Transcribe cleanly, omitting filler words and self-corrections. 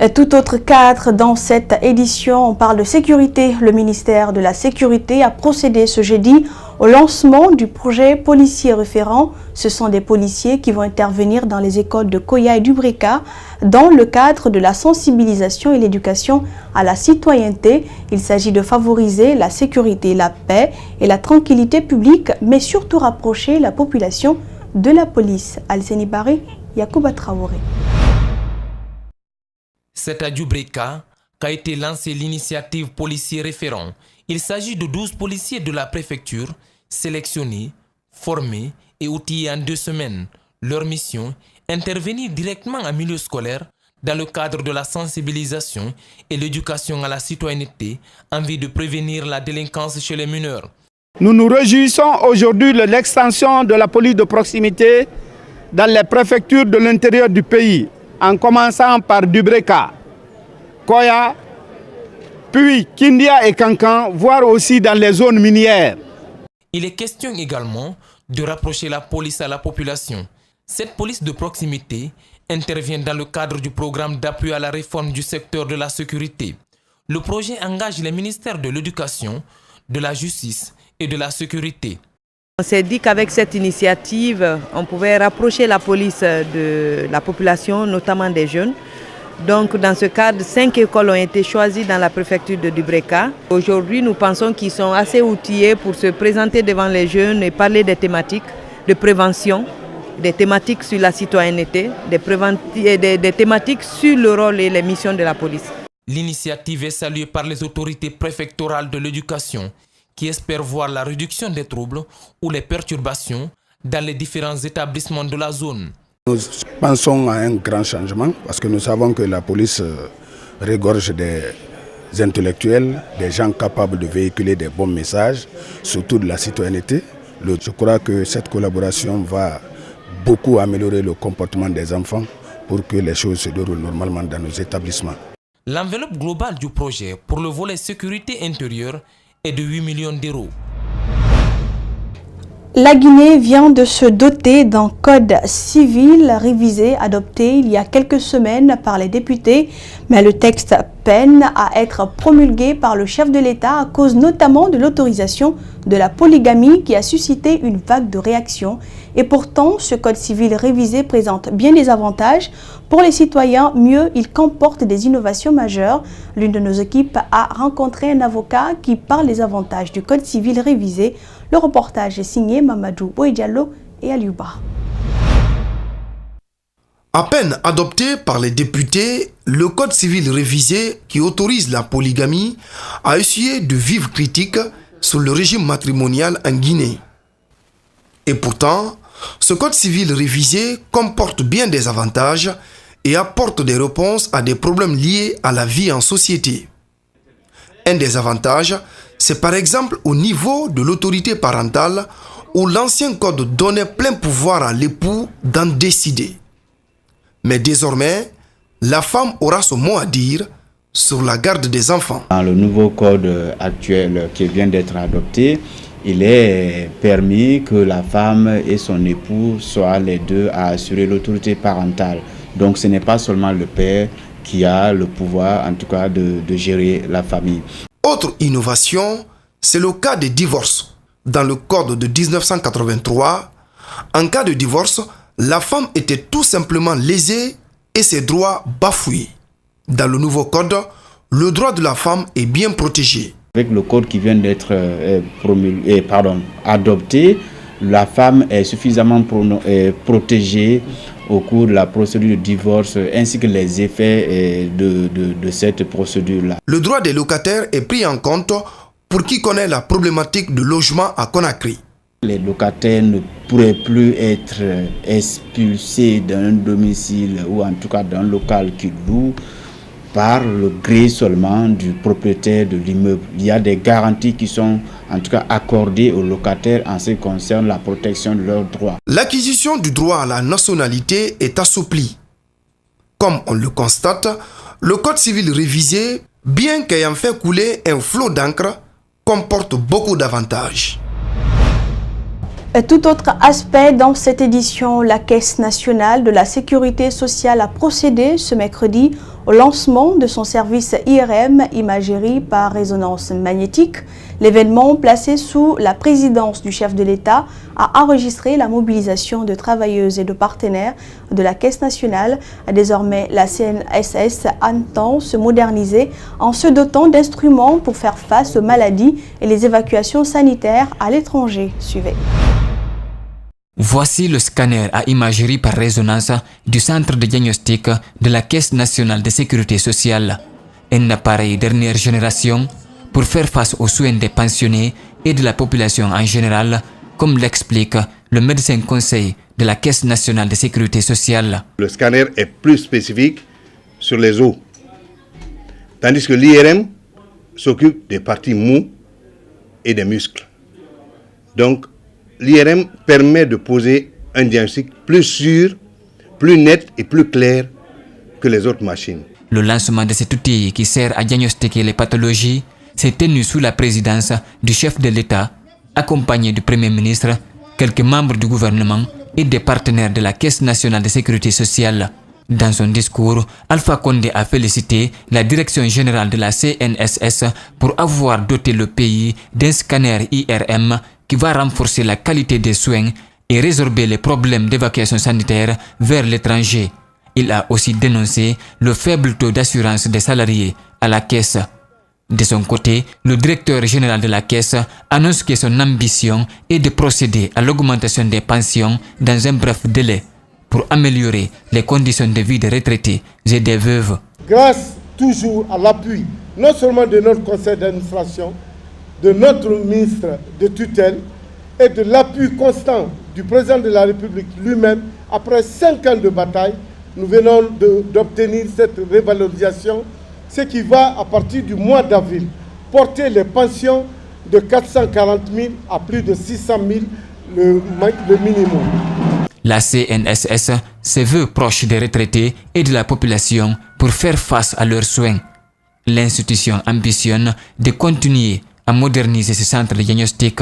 Tout autre cadre dans cette édition, on parle de sécurité. Le ministère de la Sécurité a procédé ce jeudi au lancement du projet policier référent. Ce sont des policiers qui vont intervenir dans les écoles de Koya et d'Ubreka dans le cadre de la sensibilisation et l'éducation à la citoyenneté. Il s'agit de favoriser la sécurité, la paix et la tranquillité publique, mais surtout rapprocher la population de la police. Alseni Baré, Yacouba Traoré. C'est à Dubreka qu'a été lancée l'initiative policier référent. Il s'agit de 12 policiers de la préfecture sélectionnés, formés et outillés en 2 semaines. Leur mission, intervenir directement en milieu scolaire dans le cadre de la sensibilisation et l'éducation à la citoyenneté en vue de prévenir la délinquance chez les mineurs. Nous nous réjouissons aujourd'hui de l'extension de la police de proximité dans les préfectures de l'intérieur du pays, en commençant par Dubreka, Koya, puis Kindia et Kankan, voire aussi dans les zones minières. Il est question également de rapprocher la police à la population. Cette police de proximité intervient dans le cadre du programme d'appui à la réforme du secteur de la sécurité. Le projet engage les ministères de l'Éducation, de la Justice et de la Sécurité. On s'est dit qu'avec cette initiative, on pouvait rapprocher la police de la population, notamment des jeunes. Donc dans ce cadre, 5 écoles ont été choisies dans la préfecture de Dubreka. Aujourd'hui, nous pensons qu'ils sont assez outillés pour se présenter devant les jeunes et parler des thématiques de prévention, des thématiques sur la citoyenneté, des thématiques sur le rôle et les missions de la police. L'initiative est saluée par les autorités préfectorales de l'éducation qui espèrent voir la réduction des troubles ou les perturbations dans les différents établissements de la zone. Nous pensons à un grand changement parce que nous savons que la police regorge des intellectuels, des gens capables de véhiculer des bons messages, surtout de la citoyenneté. Je crois que cette collaboration va beaucoup améliorer le comportement des enfants pour que les choses se déroulent normalement dans nos établissements. L'enveloppe globale du projet pour le volet sécurité intérieure est de 8 millions d'euros. La Guinée vient de se doter d'un code civil révisé, adopté il y a quelques semaines par les députés, mais le texte peine à être promulgué par le chef de l'État à cause notamment de l'autorisation de la polygamie qui a suscité une vague de réactions. Et pourtant, ce code civil révisé présente bien des avantages. Pour les citoyens, mieux, il comporte des innovations majeures. L'une de nos équipes a rencontré un avocat qui parle des avantages du code civil révisé. Le reportage est signé Mamadou Boïdiallo et Aliouba. À peine adopté par les députés, le code civil révisé qui autorise la polygamie a essuyé de vives critiques sur le régime matrimonial en Guinée. Et pourtant, ce code civil révisé comporte bien des avantages et apporte des réponses à des problèmes liés à la vie en société. Un des avantages, c'est par exemple au niveau de l'autorité parentale où l'ancien code donnait plein pouvoir à l'époux d'en décider. Mais désormais, la femme aura son mot à dire sur la garde des enfants. Dans le nouveau code actuel qui vient d'être adopté, il est permis que la femme et son époux soient les deux à assurer l'autorité parentale. Donc ce n'est pas seulement le père qui a le pouvoir, en tout cas, de gérer la famille. Autre innovation, c'est le cas des divorces. Dans le code de 1983, en cas de divorce, la femme était tout simplement lésée et ses droits bafoués. Dans le nouveau code, le droit de la femme est bien protégé. Avec le code qui vient d'être adopté, la femme est suffisamment protégée au cours de la procédure de divorce ainsi que les effets de cette procédure-là. Le droit des locataires est pris en compte pour qui connaît la problématique de logement à Conakry. Les locataires ne pourraient plus être expulsés d'un domicile ou en tout cas d'un local qu'ils louent par le gré seulement du propriétaire de l'immeuble. Il y a des garanties qui sont en tout cas accordées aux locataires en ce qui concerne la protection de leurs droits. L'acquisition du droit à la nationalité est assouplie. Comme on le constate, le code civil révisé, bien qu'ayant fait couler un flot d'encre, comporte beaucoup d'avantages. Tout autre aspect dans cette édition, la Caisse nationale de la sécurité sociale a procédé ce mercredi au lancement de son service IRM, imagerie par résonance magnétique. L'événement, placé sous la présidence du chef de l'État, a enregistré la mobilisation de travailleuses et de partenaires de la Caisse nationale. Désormais, la CNSS entend se moderniser en se dotant d'instruments pour faire face aux maladies et les évacuations sanitaires à l'étranger. Suivez. Voici le scanner à imagerie par résonance du centre de diagnostic de la Caisse nationale de sécurité sociale, un appareil dernière génération pour faire face aux soins des pensionnés et de la population en général, comme l'explique le médecin conseil de la Caisse nationale de sécurité sociale. Le scanner est plus spécifique sur les os, tandis que l'IRM s'occupe des parties mous et des muscles. Donc, l'IRM permet de poser un diagnostic plus sûr, plus net et plus clair que les autres machines. Le lancement de cet outil qui sert à diagnostiquer les pathologies s'est tenu sous la présidence du chef de l'État, accompagné du Premier ministre, quelques membres du gouvernement et des partenaires de la Caisse nationale de sécurité sociale. Dans son discours, Alpha Condé a félicité la direction générale de la CNSS pour avoir doté le pays d'un scanner IRM qui va renforcer la qualité des soins et résorber les problèmes d'évacuation sanitaire vers l'étranger. Il a aussi dénoncé le faible taux d'assurance des salariés à la Caisse. De son côté, le directeur général de la Caisse annonce que son ambition est de procéder à l'augmentation des pensions dans un bref délai pour améliorer les conditions de vie des retraités et des veuves. Grâce toujours à l'appui, non seulement de notre conseil d'administration, de notre ministre de tutelle et de l'appui constant du président de la République lui-même, après 5 ans de bataille, nous venons d'obtenir cette révalorisation, ce qui va, à partir du mois d'avril, porter les pensions de 440 000 à plus de 600 000, le minimum. La CNSS se veut proche des retraités et de la population pour faire face à leurs soins. L'institution ambitionne de continuer à moderniser ce centre de diagnostic.